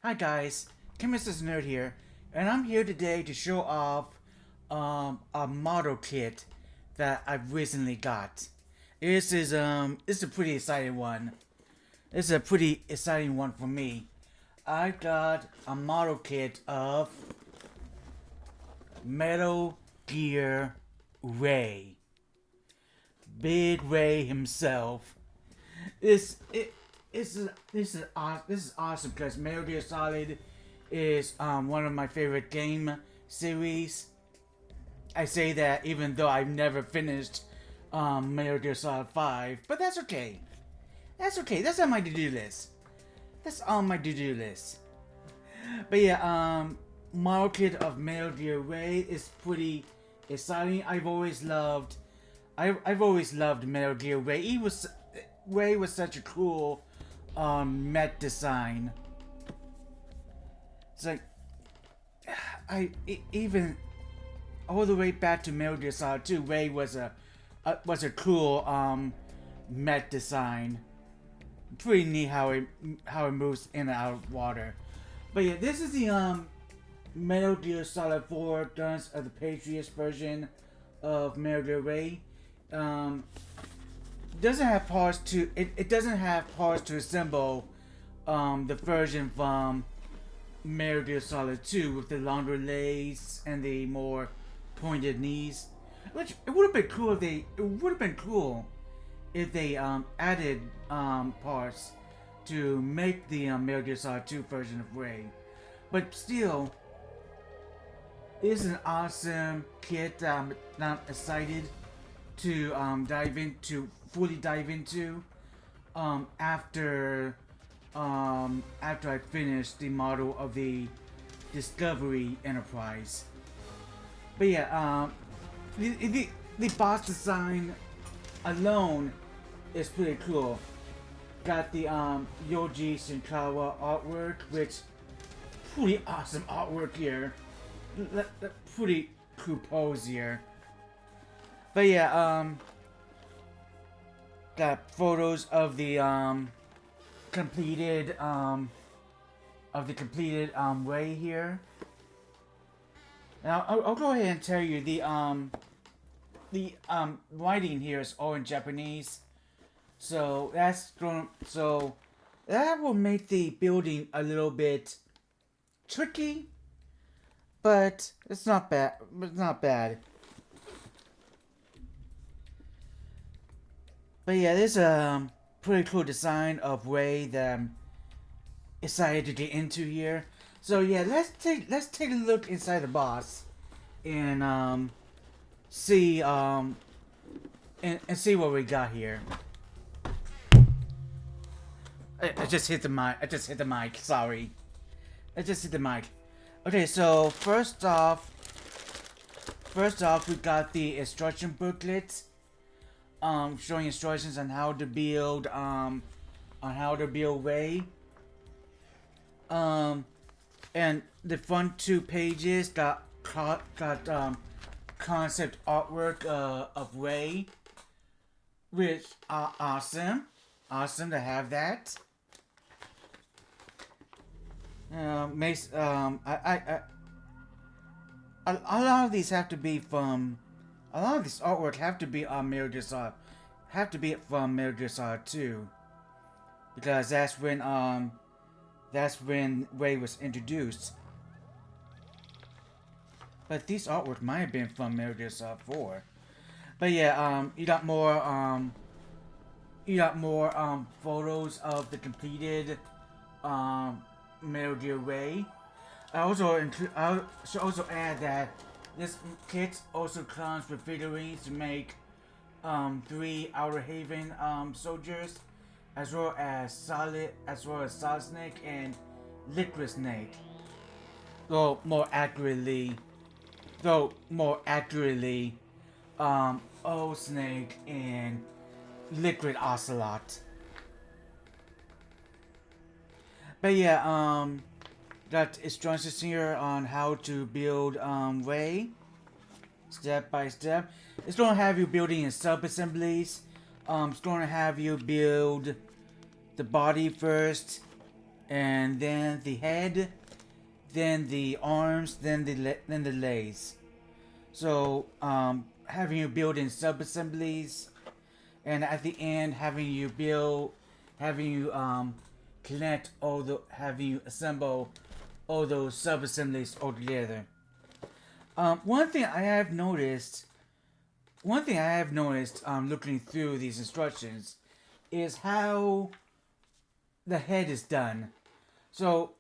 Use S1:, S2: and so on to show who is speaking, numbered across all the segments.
S1: Hi guys, Chemist's Nerd here, and I'm here today to show off a model kit that I've recently got. It's a pretty exciting one. It's a pretty exciting one for me. I got a model kit of Metal Gear Ray. Big Ray himself. This it this is awesome because Metal Gear Solid is one of my favorite game series. I say that even though I've never finished Metal Gear Solid 5, but that's okay. That's okay. That's on my to-do list. That's on my to-do list. But yeah, model kit of Metal Gear Ray is pretty exciting. I've always loved Metal Gear Ray. Ray was such a cool mech design. It's like even all the way back to Metal Gear Solid 2, Ray was a cool mech design. Pretty neat how it moves in and out of water. But yeah, this is the Metal Gear Solid 4 Guns of the Patriots version of Metal Gear Ray. Doesn't have parts to it doesn't have parts to assemble the version from Metal Gear Solid 2 with the longer legs and the more pointed knees. Which it would have been cool if they added parts to make the Metal Gear Solid 2 version of Ray. But still, it's an awesome kit that I'm excited to fully dive into after I finish the model of the Discovery Enterprise. But yeah, the box design alone is pretty cool. Got the Yoji Shinkawa artwork, which pretty awesome artwork here. Pretty cool pose here. But yeah, got photos of the completed way here. Now I'll go ahead and tell you the writing here is all in Japanese, so that will make the building a little bit tricky, but it's not bad. It's not bad. But yeah, there's a pretty cool design of Ray that I'm excited to get into here. So yeah, let's take a look inside the box and see and see what we got here. I just hit the mic. Sorry, I just hit the mic. Okay, so first off, we got the instruction booklet. Showing instructions on how to build Ray. And the front two pages got concept artwork of Ray, which are awesome to have that. Makes a lot of these have to be from. A lot of this artwork have to be on Metal Gear Solid. Have to be from Metal Gear Solid 2, because that's when Ray was introduced. But these artwork might have been from Metal Gear Solid 4. But yeah, you got more photos of the completed Metal Gear Ray. I should also add that this kit also comes with figurines to make 3 Outer Haven soldiers, as well as Solid Snake and Liquid Snake. Though more accurately, Old Snake and Liquid Ocelot. But yeah, got instructions here on how to build Ray, step by step. It's going to have you building in sub-assemblies. It's going to have you build the body first, and then the head, then the arms, then the legs. So having you build in sub assemblies, and at the end having you connect having you assemble all those sub assemblies all together. One thing I have noticed, looking through these instructions, is how the head is done. So,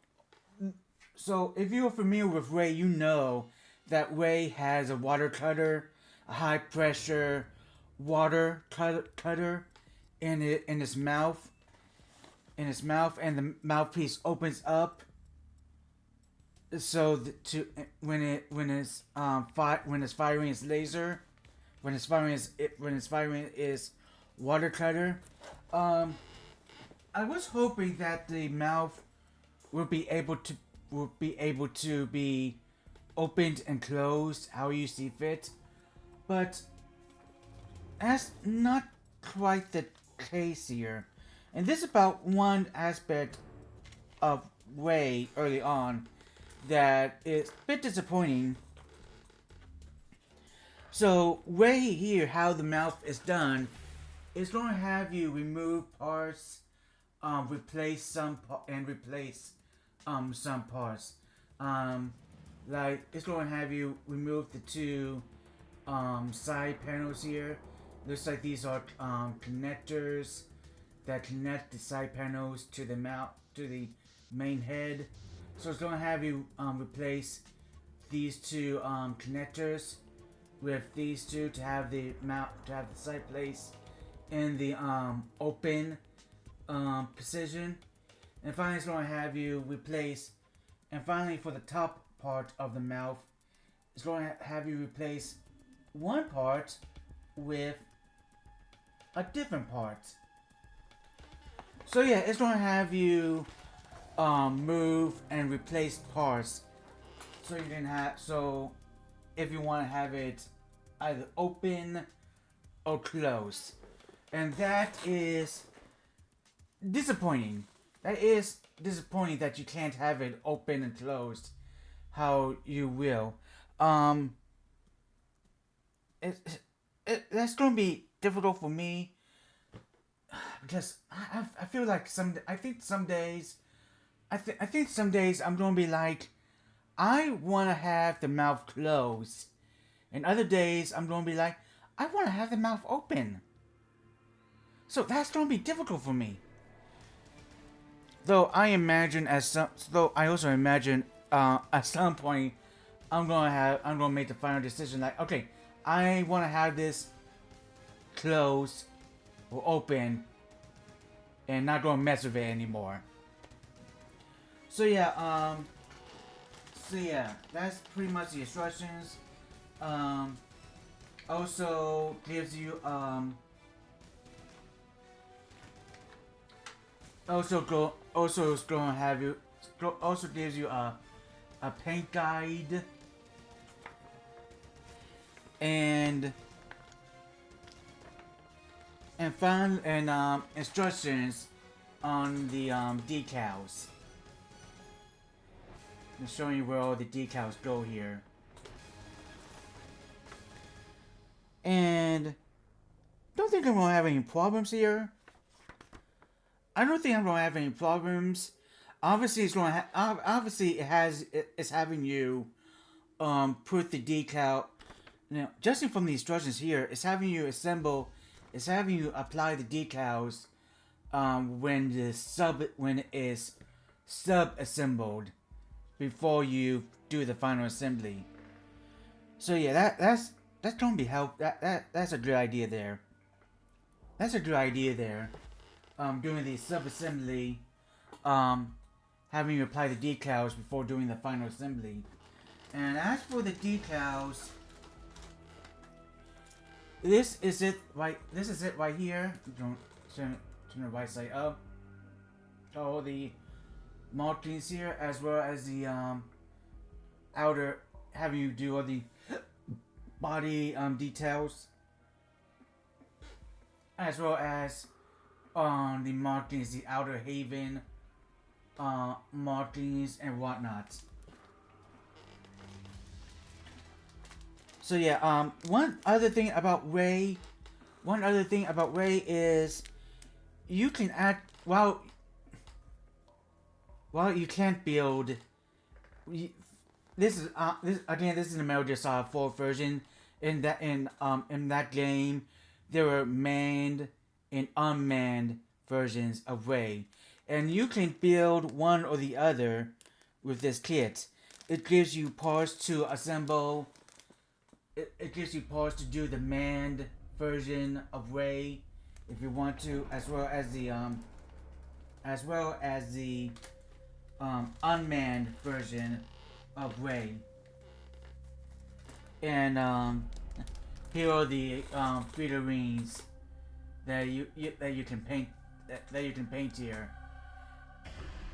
S1: if you're familiar with Ray, you know that Ray has a water cutter, a high pressure water cutter in his mouth, and the mouthpiece opens up. So when it's firing its laser, when it's firing its water cutter, I was hoping that the mouth would be able to be opened and closed how you see fit, but that's not quite the case here. And this is about one aspect of Ray early on that is a bit disappointing. So Ray here, how the mouth is done, is going to have you remove parts, replace some parts. Like it's going to have you remove the two side panels here. Looks like these are connectors that connect the side panels to the main head. So it's going to have you replace these two connectors with these two to have the side place in the open position. And finally, it's going to have you replace. And finally, for the top part of the mouth, it's going to have you replace one part with a different part. So yeah, it's going to have you move and replace parts. So you can if you want to have it either open or closed. And that is disappointing. That is disappointing that you can't have it open and closed how you will. That's going to be difficult for me because I feel like some days I'm going to be like, I want to have the mouth closed, and other days I'm going to be like, I want to have the mouth open. So that's going to be difficult for me. Though I also imagine at some point I'm gonna make the final decision. Like, okay, I want to have this closed or open, and not gonna mess with it anymore. So yeah, that's pretty much the instructions. Also gives you also gives you a paint guide and instructions on the decals. I'm showing you where all the decals go here. And don't think I'm gonna have any problems here. I don't think I'm gonna have any problems. Obviously, it's having you put the decal. Now, judging from the instructions here, it's having you apply the decals when it is sub-assembled before you do the final assembly. So yeah, that's gonna be that's a good idea there. Doing the sub-assembly, having you apply the decals before doing the final assembly. And as for the decals, this is it right here. Don't turn the right side up. All the markings here, as well as the outer, having you do all the body details, as well as on the markings, the outer haven markings and whatnot. So yeah, one other thing about Ray is you can add while you can't build. This is the Metal Gear Solid 4 version. In that game, there were manned and unmanned versions of Ray, and you can build one or the other with this kit. It gives you parts to assemble. It gives you parts to do the manned version of Ray, if you want to, as well as the unmanned version of Ray. And here are the figurines that you can paint that you can paint here.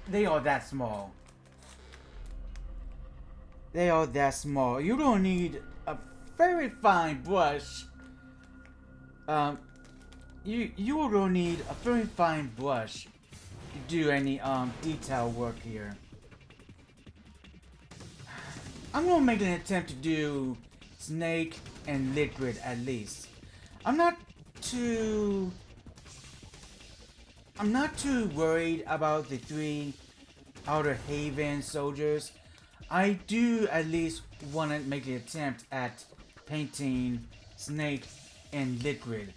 S1: They are that small. They are that small. You don't need a very fine brush. You will need a very fine brush to do any detail work here. I'm gonna make an attempt to do Snake and Liquid at least. I'm not too worried about the 3 Outer Haven soldiers. I do at least want to make an attempt at painting Snake and Liquid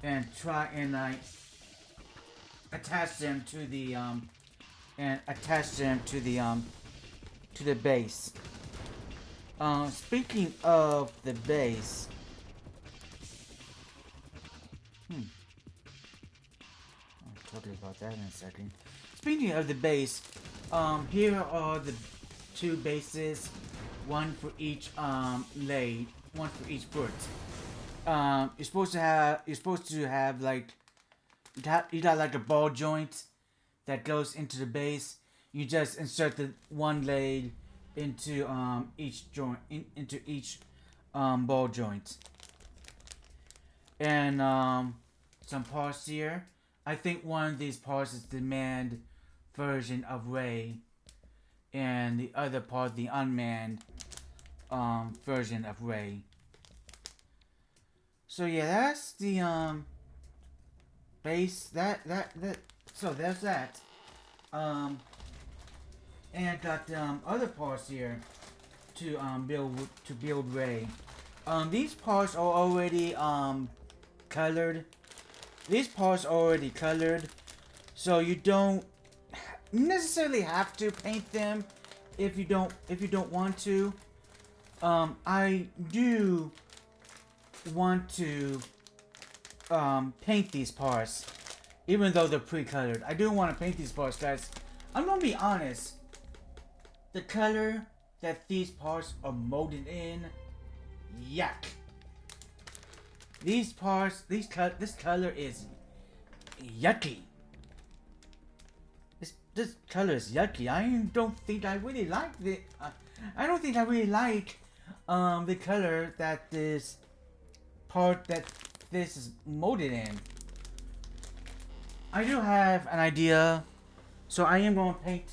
S1: and try and attach them to the base. Speaking of the base, I'll talk about that in a second. Speaking of the base, here are the 2 bases, one for each leg, one for each foot. You're supposed to have like you got like a ball joint that goes into the base. You just insert the one leg into each joint, into each ball joint, and some parts here. I think one of these parts is the manned version of Ray, and the other part the unmanned version of Ray. So yeah, that's the base. So there's that. And I got other parts here to build Ray. These parts are already colored. These parts are already colored, so you don't necessarily have to paint them if you don't want to. I do want to paint these parts, even though they're pre-colored. I do want to paint these parts, guys. I'm gonna be honest. The color that these parts are molded in, yuck. These parts, this color is yucky. This color is yucky. I don't think I really like the. I don't think I really like the color that this is molded in. I do have an idea, so I am going to paint.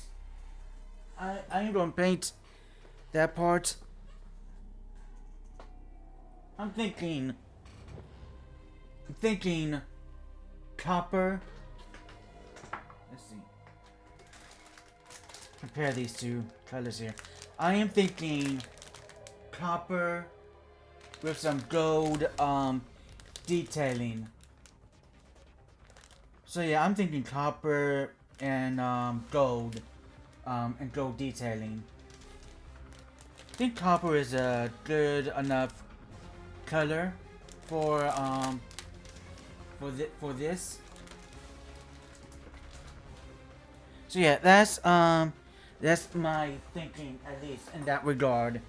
S1: I am going to paint that part. I'm thinking copper. Let's see. Compare these 2 colors here. I am thinking copper with some gold detailing. So yeah, I'm thinking copper and gold detailing. I think copper is a good enough color for this. So yeah, that's my thinking, at least in that regard.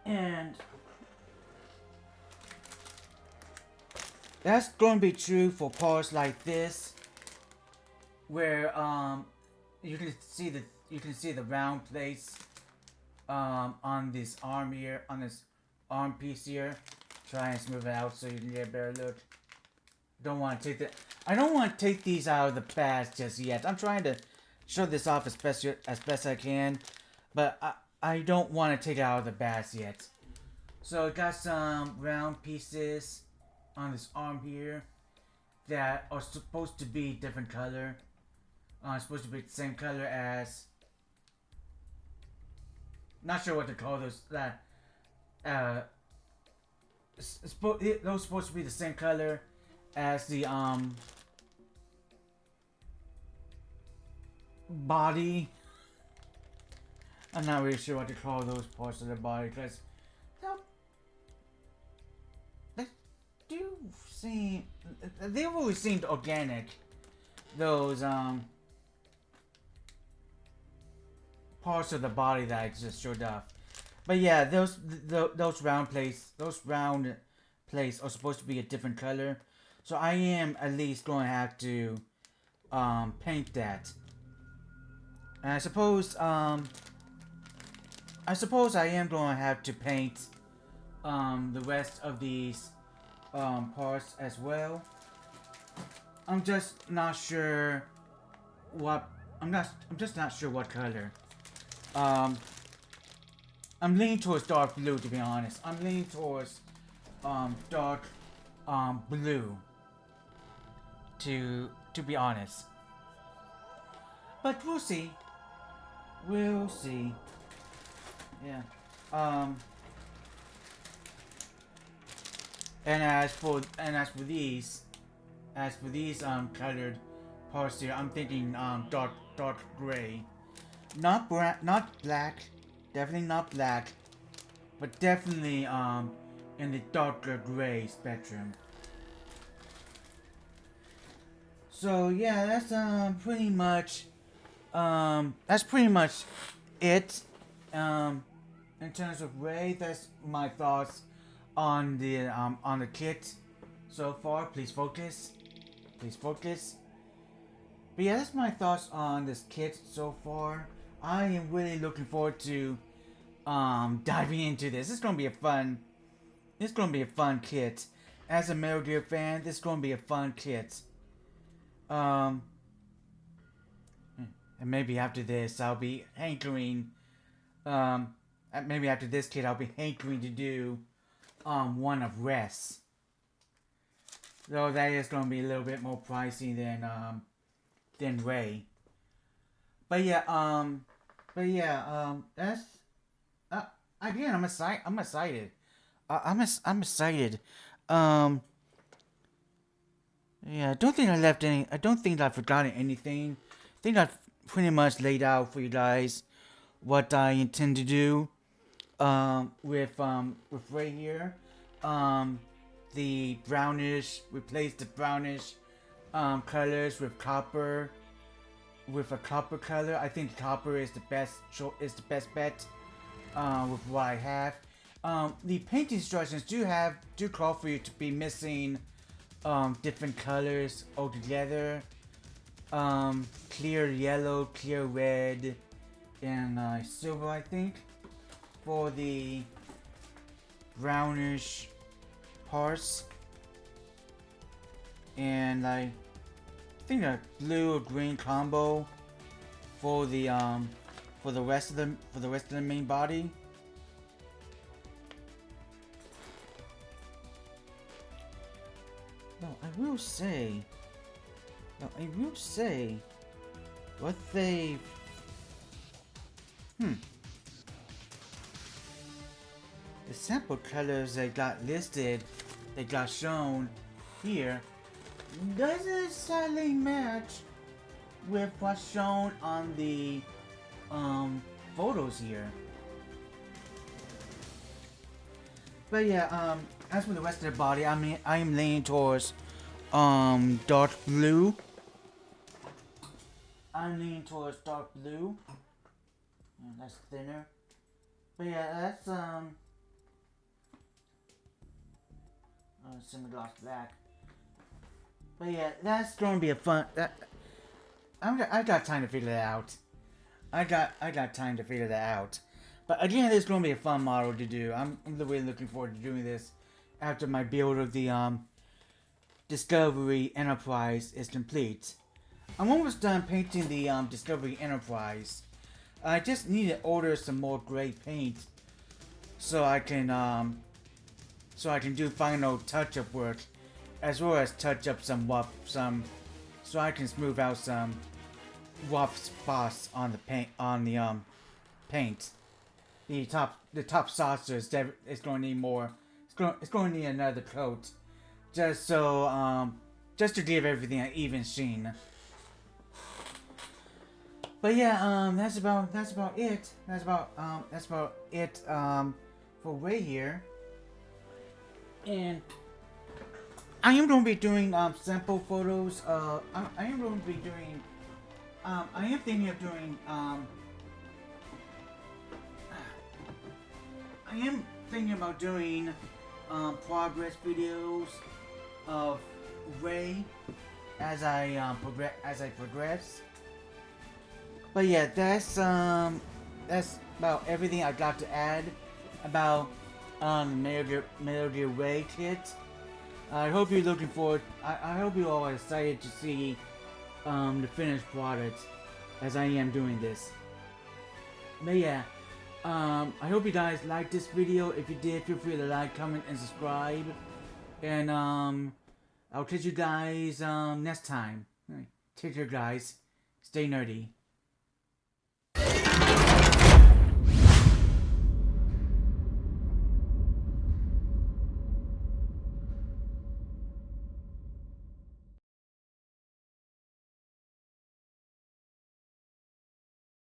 S1: And that's going to be true for parts like this, where you can see the round place on this arm here, on this arm piece here. Try and smooth it out so you can get a better look. Don't want to take the. I don't want to take these out of the past just yet. I'm trying to show this off as best I can, but I don't want to take it out of the bags yet. So I got some round pieces on this arm here that are supposed to be different color. Supposed to be the same color as. Not sure what to call those. That those supposed to be the same color as the body. I'm not really sure what to call those parts of the body because they do seem, they've always seemed organic. Those parts of the body that I just showed off. But yeah, those round plates are supposed to be a different color. So I am at least going to have to paint that. And I suppose I am going to have to paint the rest of these parts as well. I'm just not sure what I'm just not sure what color. I'm leaning towards dark blue, to be honest. I'm leaning towards dark blue to be honest. But we'll see. We'll see. Yeah. And as for these colored parts here, I'm thinking dark gray. Not black. Definitely not black. But definitely in the darker gray spectrum. So yeah, that's pretty much it. In terms of Ray, that's my thoughts on the kit so far. Please focus. Please focus. But yeah, that's my thoughts on this kit so far. I am really looking forward to diving into this. It's gonna be a fun kit. As a Metal Gear fan, this is gonna be a fun kit. And maybe after this, I'll be hankering. Maybe after this kit, I'll be hankering to do one of Rest. Though that is gonna be a little bit more pricey than Ray. But yeah, that's again. I'm excited. I'm excited. I'm excited. Yeah, I don't think I left any. I don't think I've forgotten anything. I think I've pretty much laid out for you guys what I intend to do. With Ray here. The brownish, replace the brownish colors with copper. With a copper color, I think copper is the best bet. With what I have, the paint instructions do call for you to be missing different colors altogether. Clear yellow, clear red, and silver, I think, for the brownish parts. And I think a blue or green combo for the rest of the main body. No, I will say what they've the sample colors they got listed, they got shown here, doesn't sadly match with what's shown on the photos here. But yeah, as for the rest of the body, I am leaning towards dark blue. I'm leaning towards dark blue. That's thinner. But yeah, that's semi-gloss black. But yeah, that's going to be a fun. I got time to figure that out. I got time to figure that out. But again, this is going to be a fun model to do. I'm really looking forward to doing this after my build of the Discovery Enterprise is complete. I'm almost done painting the Discovery Enterprise. I just need to order some more gray paint so I can do final touch-up work, as well as touch up so I can smooth out some rough spots on the paint. The top saucer is going to need more. It's going to need another coat, just to give everything an even sheen. But yeah, that's about it. That's about it for Ray here. And I am going to be doing sample photos. I am going to be doing. I am thinking of doing. I am thinking about doing progress videos of Ray as I progress. But yeah, that's about everything I got to add about Metal Gear Ray kit. I hope you're looking forward. I hope you all are excited to see the finished product as I am doing this. But yeah, I hope you guys liked this video. If you did, feel free to like, comment, and subscribe. And I'll catch you guys next time. Take care, guys. Stay nerdy.